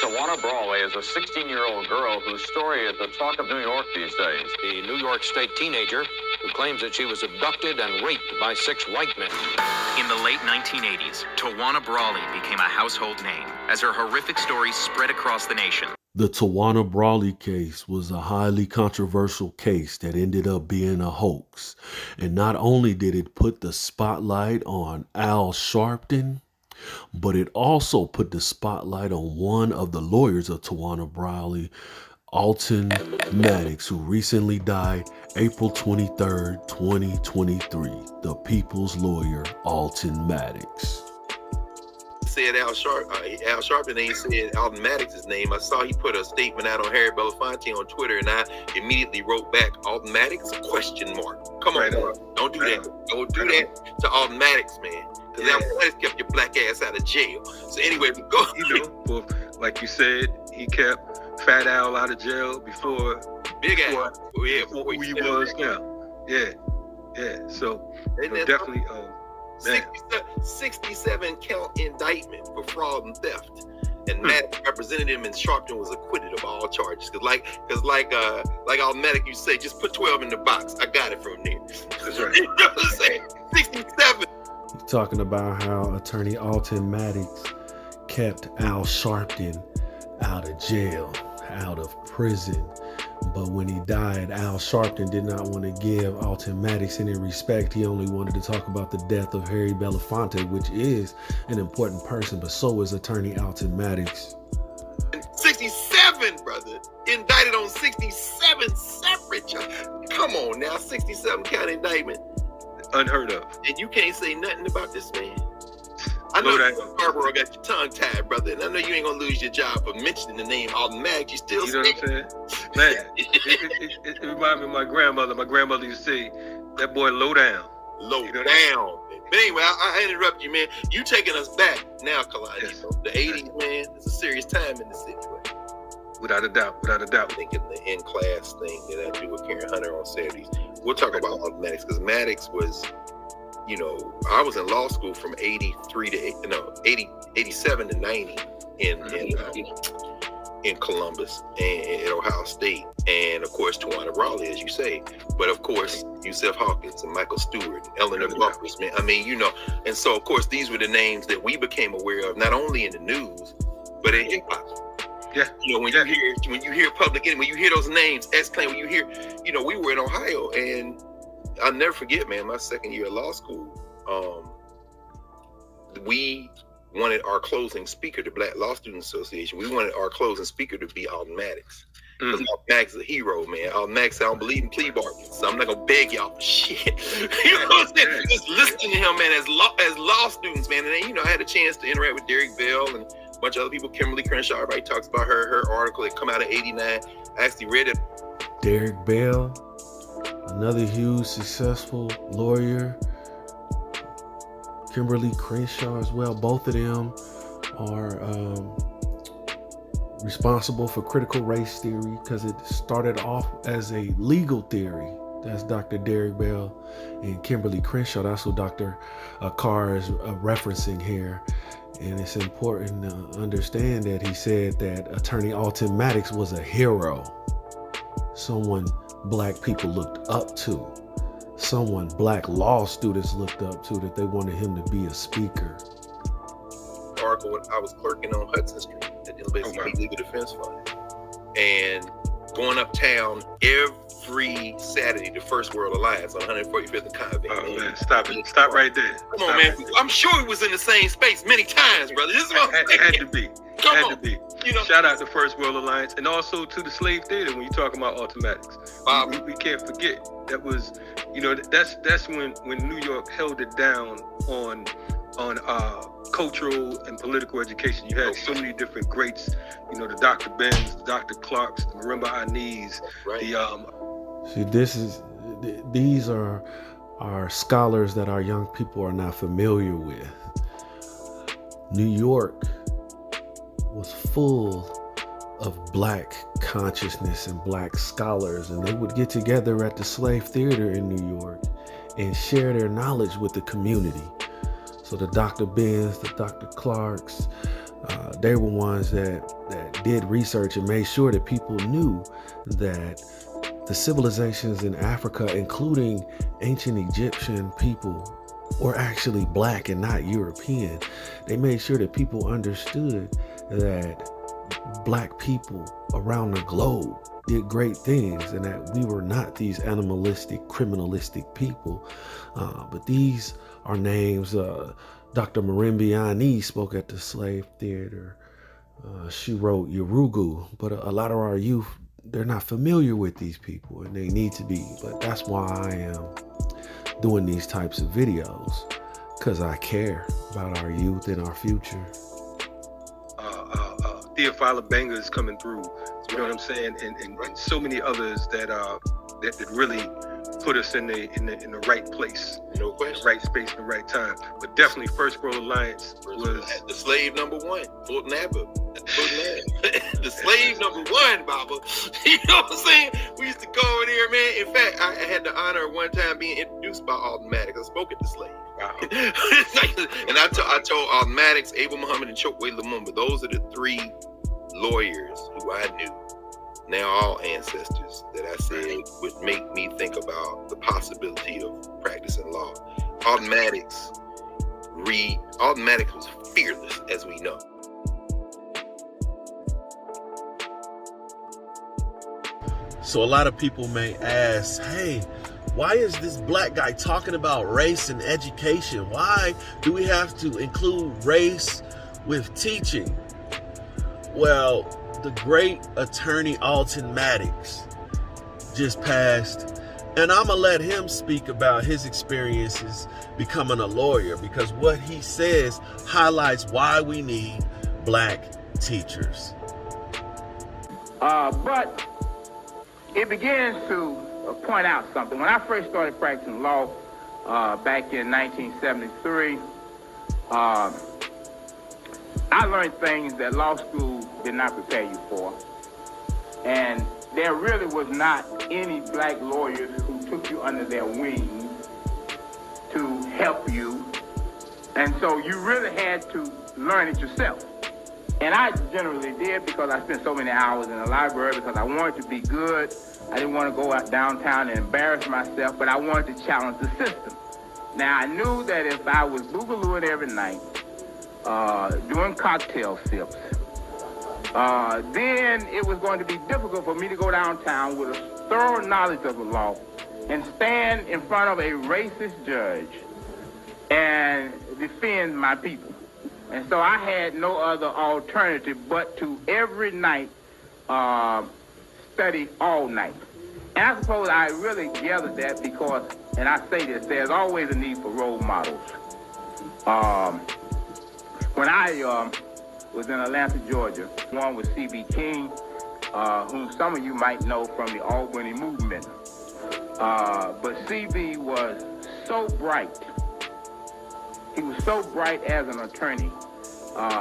Tawana Brawley is a 16-year-old girl whose story is the talk of New York these days. The New York State teenager who claims that she was abducted and raped by 6 white men. In the late 1980s, Tawana Brawley became a household name as her horrific story spread across the nation. The Tawana Brawley case was a highly controversial case that ended up being a hoax. And not only did it put the spotlight on Al Sharpton, but it also put the spotlight on one of the lawyers of Tawana Brawley, Alton Maddox, who recently died April 23rd, 2023. The people's lawyer, Alton Maddox. Said Al Sharpton ain't said Alton Maddox's name. I saw he put a statement out on Harry Belafonte on Twitter, and I immediately wrote back, Alton Maddox, ? Come on, bro. Don't do that. Don't do that to Alton Maddox, man. Because Alton Maddox kept your black ass out of jail. So anyway, we go. Well, like you said, he kept Fat Al out of jail before Big Al. who he was now. Yeah. So definitely. 67 count indictment for fraud and theft, and Maddox represented him, and Sharpton was acquitted of all charges. Because like Alton Maddox, you say, just put 12 in the box. I got it from there. That's right. You know what I'm saying? 67. He's talking about how attorney Alton Maddox kept Al Sharpton out of jail, out of prison. But when he died, Al Sharpton did not want to give Alton Maddox any respect. He only wanted to talk about the death of Harry Belafonte, which is an important person, but so is attorney Alton Maddox. 67, brother. Indicted on 67 separate charges. Come on now, 67 count indictment. Unheard of. And you can't say nothing about this man. I know Scarborough got your tongue tied, brother, and I know you ain't gonna lose your job for mentioning the name Alton Maddox. You still, you know what I'm saying? Man, it reminds me of my grandmother. My grandmother used to say, "That boy low down." Low down. But anyway, I interrupt you, man. You taking us back now, Kalani. Yes. The 80s, man. It's a serious time in the city, right? Without a doubt. Thinking the in-class thing that I do with Karen Hunter on Saturdays. We'll talk about Alton Maddox, because Maddox was, I was in law school from 87 to 90 in Columbus and at Ohio State. And of course, Tawana Brawley, as you say. But of course, Yusef Hawkins and Michael Stewart, and Eleanor Buffers, man. I mean, and so of course, these were the names that we became aware of, not only in the news, but in hip hop. Yeah. When you hear Public Enemy, when you hear those names, X-Clan, when you hear, we were in Ohio, and I'll never forget, man, my second year of law school, we wanted our closing speaker, the Black Law Students Association, we wanted our closing speaker to be Alton Maddox. Because Alton Maddox is a hero, man. Alton Maddox said, I don't believe in plea bargains, so I'm not going to beg y'all for shit. You know what I'm saying? Just listening to him, man, as law students, man. And then, I had a chance to interact with Derek Bell and a bunch of other people. Kimberly Crenshaw, everybody talks about her article that come out of 89. I actually read it. Derek Bell, another huge successful lawyer. Kimberly Crenshaw as well. Both of them are responsible for critical race theory, because it started off as a legal theory. That's Dr. Derek Bell and Kimberly Crenshaw. That's what Dr. Carr is referencing here. And it's important to understand that he said that attorney Alton Maddox was a hero, someone black people looked up to, someone black law students looked up to, that they wanted him to be a speaker. Article, I was clerking on Hudson Street at the Legal Defense Fund, and going uptown every Saturday to First World Alliance on 145th and Convent. Oh man, stop it! Stop right there. Come on, man. I'm sure he was in the same space many times, brother. This is what I'm saying. Had to be. Come had on. to be. Shout out to First World Alliance, and also to the Slave Theater when you're talking about Alton Maddox. We can't forget that was, that's when New York held it down on cultural and political education. You had so many different greats, the Dr. Benz, the Dr. Clarks, the Marimba Anis, these are scholars that our young people are not familiar with. New York was full of black consciousness and black scholars, and they would get together at the Slave Theater in New York and share their knowledge with the community. So the Dr. Benz, the Dr. Clarks, they were ones that did research and made sure that people knew that the civilizations in Africa, including ancient Egyptian people, were actually black and not European. They made sure that people understood that black people around the globe did great things and that we were not these animalistic, criminalistic people. But these are names. Dr. Marimbiani spoke at the Slave Theater. She wrote Yorugu, but a lot of our youth, they're not familiar with these people, and they need to be. But that's why I am doing these types of videos, because I care about our youth and our future. Theophila Benga is coming through, you know what I'm saying, and so many others that really put us in the right place, No question. the right space, the right time. But definitely, First World Alliance was the slave number one, Fulton Abbott. The slave number one, Baba. You know what I'm saying? We used to go over there, man. In fact, I had the honor of one time being introduced by Alton Maddox. I spoke at the slave. wow. And I told Alton Maddox, Abel Muhammad, and Chokwe Lumumba, those are the three lawyers who I knew, now all ancestors, that I said would make me think about the possibility of practicing law. Alton Maddox was fearless, as we know. So a lot of people may ask, hey, why is this black guy talking about race and education? Why do we have to include race with teaching? Well, the great attorney Alton Maddox just passed, and I'm gonna let him speak about his experiences becoming a lawyer, because what he says highlights why we need black teachers. But it begins to point out something. When I first started practicing law back in 1973, I learned things that law school did not prepare you for. And there really was not any black lawyers who took you under their wings to help you. And so you really had to learn it yourself. And I generally did, because I spent so many hours in the library, because I wanted to be good. I didn't want to go out downtown and embarrass myself, but I wanted to challenge the system. Now, I knew that if I was boogalooing every night, doing cocktail sips, then it was going to be difficult for me to go downtown with a thorough knowledge of the law and stand in front of a racist judge and defend my people. And so I had no other alternative but to every night study all night. And I suppose I really gathered that because, and I say this, there's always a need for role models. When I was in Atlanta, Georgia, one was C.B. King, whom some of you might know from the Albany movement. But C.B. was so bright. He was so bright as an attorney.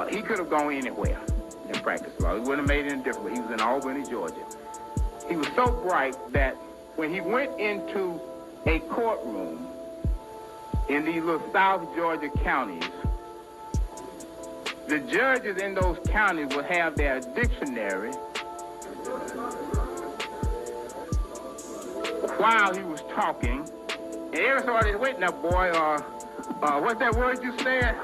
He could have gone anywhere and practiced law. He wouldn't have made any difference. He was in Albany, Georgia. He was so bright that when he went into a courtroom in these little South Georgia counties, the judges in those counties would have their dictionary while he was talking. And everybody said, wait now, boy, what's that word you said?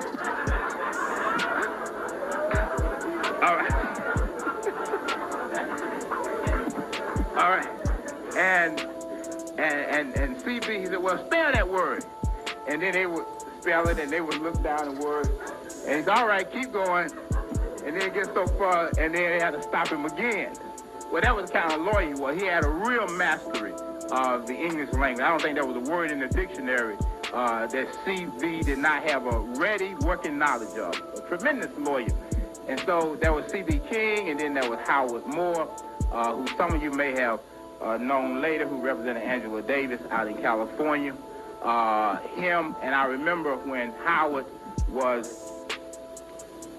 All right. All right. And CB, he said, well, spell that word. And then they would spell it, and they would look down the word. And he said, all right, keep going. And then it gets so far, and then they had to stop him again. Well, that was the kind of lawyer he was. He had a real mastery of the English language. I don't think there was a word in the dictionary that C.B. did not have a ready working knowledge of. A tremendous lawyer. And so there was C.B. King, and then there was Howard Moore, who some of you may have known later, who represented Angela Davis out in California. Him, and I remember when Howard was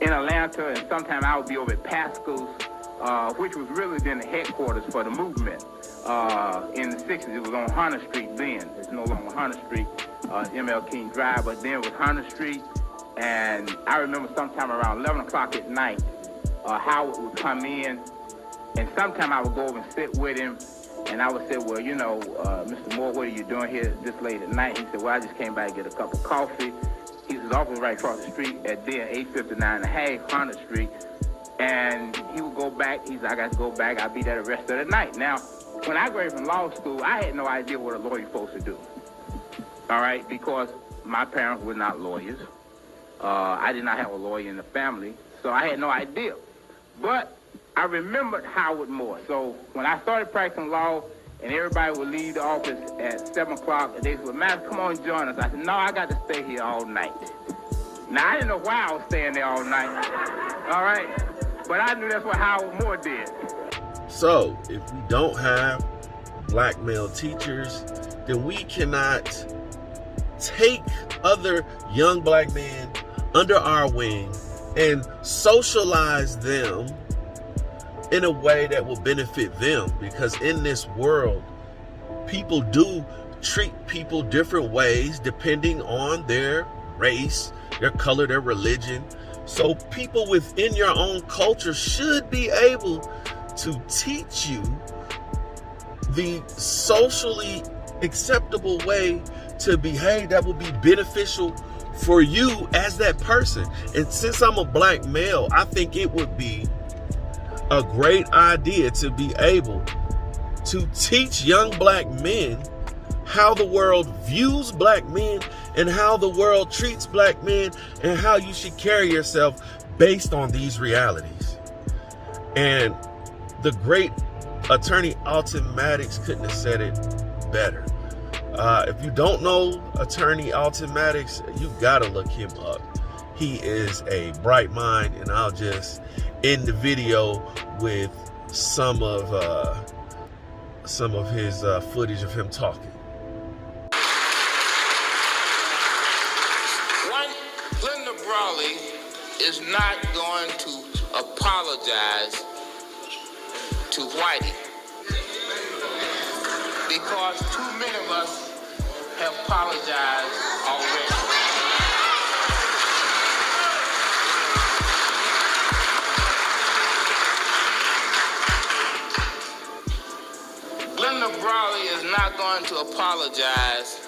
in Atlanta, and sometime I would be over at Pascal's, which was really then the headquarters for the movement. In the 60s, it was on Hunter Street then. It's no longer Hunter Street, M.L. King Drive, but then it was Hunter Street. And I remember sometime around 11 o'clock at night, Howard would come in, and sometime I would go over and sit with him, and I would say, well, you know, Mr. Moore, what are you doing here this late at night? He said, well, I just came by to get a cup of coffee. His office right across the street at then 859 and a half, 100th Street. And he would go back. He said, I got to go back. I'll be there the rest of the night. Now, when I graduated from law school, I had no idea what a lawyer supposed to do. All right, because my parents were not lawyers. I did not have a lawyer in the family, so I had no idea. But I remembered Howard Moore. So when I started practicing law, and everybody would leave the office at 7 o'clock, and they said, well, man, come on, join us. I said, no, I got to stay here all night. Now, I didn't know why I was staying there all night, all right? But I knew that's what Howard Moore did. So, if we don't have black male teachers, then we cannot take other young black men under our wing and socialize them in a way that will benefit them, because in this world, people do treat people different ways depending on their race, their color, their religion. So people within your own culture should be able to teach you the socially acceptable way to behave that will be beneficial for you as that person. And since I'm a black male, I think it would be a great idea to be able to teach young black men how the world views black men and how the world treats black men and how you should carry yourself based on these realities. And the great attorney Alton Maddox couldn't have said it better. If you don't know attorney Alton Maddox, you gotta look him up. He is a bright mind, and I'll just end the video with some of his footage of him talking. Linda Brawley is not going to apologize to Whitey because too many of us have apologized already. Linda Brawley is not going to apologize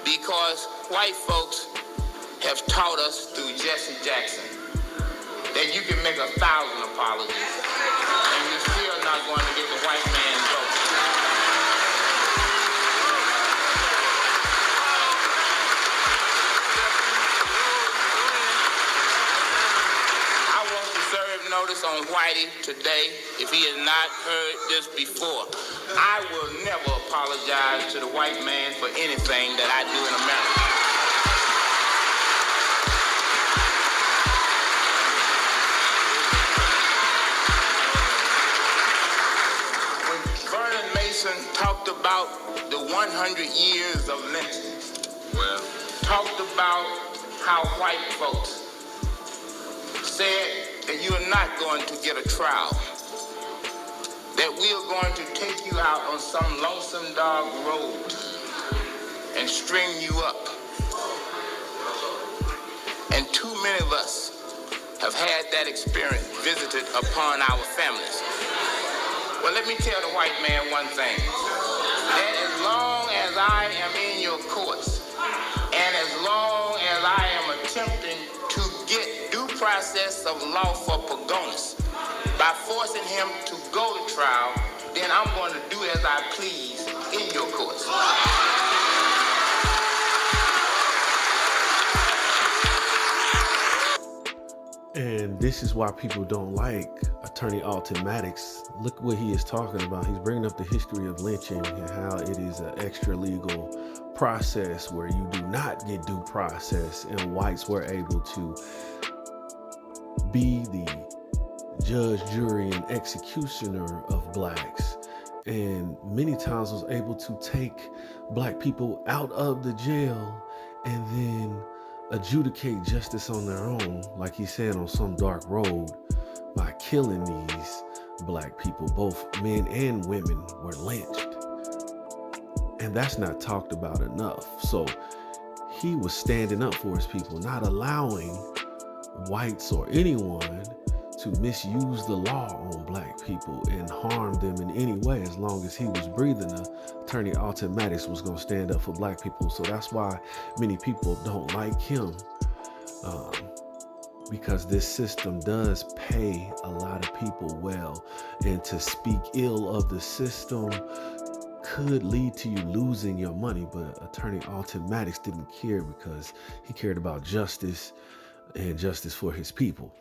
because white folks have taught us through Jesse Jackson that you can make 1,000 apologies and you're still not going to get the white man's vote. I want to serve notice on Whitey today if he has not heard this before. I will never apologize to the white man for anything that I do in America. Talked about the 100 years of lynching. Well, talked about how white folks said that you are not going to get a trial, that we are going to take you out on some lonesome dog road and string you up. And too many of us have had that experience visited upon our families. Well, let me tell the white man one thing. That as long as I am in your courts, and as long as I am attempting to get due process of law for Pagonis, by forcing him to go to trial, then I'm going to do as I please in your courts. And this is why people don't like attorney Alton Maddox. Look what he is talking about. He's bringing up the history of lynching and how it is an extra legal process where you do not get due process, and whites were able to be the judge, jury, and executioner of blacks, and many times was able to take black people out of the jail and then adjudicate justice on their own, like he said, on some dark road, by killing these black people. Both men and women were lynched, and that's not talked about enough. So he was standing up for his people, not allowing whites or anyone to misuse the law on black people and harm them in any way. As long as he was breathing, Attorney Alton Maddox was going to stand up for black people. So that's why many people don't like him, because this system does pay a lot of people well, and to speak ill of the system could lead to you losing your money. But Attorney Alton Maddox didn't care, because he cared about justice and justice for his people.